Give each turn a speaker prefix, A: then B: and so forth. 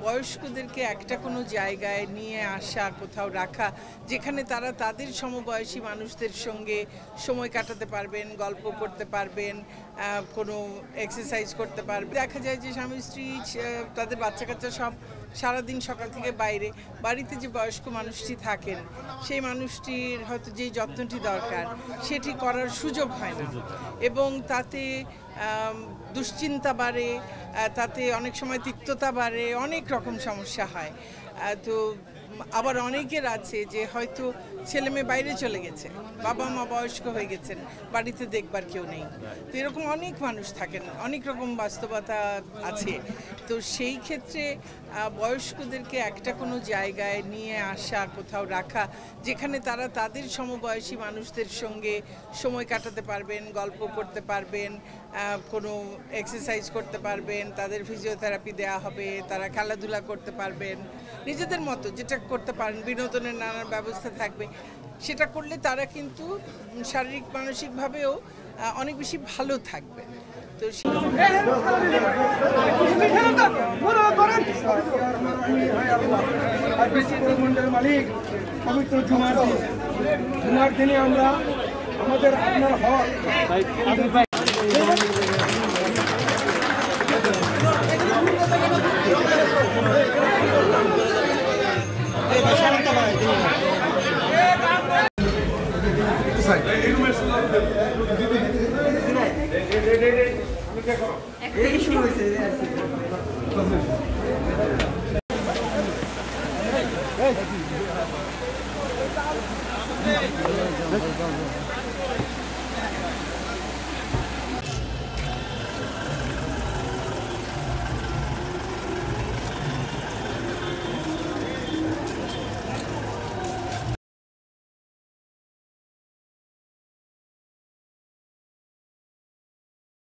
A: বয়স্কদেরকে একটা কোনো জায়গায় নিয়ে আসা, কোথাও রাখা, যেখানে তারা তাদের সমবয়সী মানুষদের সঙ্গে সময় কাটাতে পারবেন, গল্প করতে পারবেন, কোনো এক্সারসাইজ করতে পারবে। দেখা যায় যে স্বামী স্ত্রী তাদের বাচ্চা কাচ্চা সব সারাদিন সকাল থেকে বাইরে, বাড়িতে যে বয়স্ক মানুষটি থাকেন সেই মানুষটির হয়তো যেই যত্নটি দরকার সেটি করার সুযোগ হয় না, এবং তাতে দুশ্চিন্তা বাড়ে, তাতে অনেক সময় তিক্ততা বাড়ে, অনেক রকম সমস্যা হয়। তো আবার অনেকের আছে যে হয়তো ছেলে মেয়ে বাইরে চলে গেছে, বাবা মা বয়স্ক হয়ে গেছেন, বাড়িতে দেখবার কেউ নেই। তো এরকম অনেক মানুষ থাকেন, অনেক রকম বাস্তবতা আছে। তো সেই ক্ষেত্রে বয়স্কদেরকে একটা কোনো জায়গায় নিয়ে আসা, কোথাও রাখা, যেখানে তারা তাদের সমবয়সী মানুষদের সঙ্গে সময় কাটাতে পারবেন, গল্প করতে পারবেন, কোনো এক্সারসাইজ করতে পারবেন, তাদের ফিজিওথেরাপি দেওয়া হবে, তারা খেলাধুলা করতে পারবেন, নিজেদের মতো যেটা করতে পারেন, বিনোদনের নানান ব্যবস্থা থাকবে। সেটা করলে তারা কিন্তু শারীরিক মানসিকভাবেও অনেক বেশি ভালো থাকবে। তো
B: মালিক পবিত্র জুমার দিনে আমরা আমাদের আপনার হক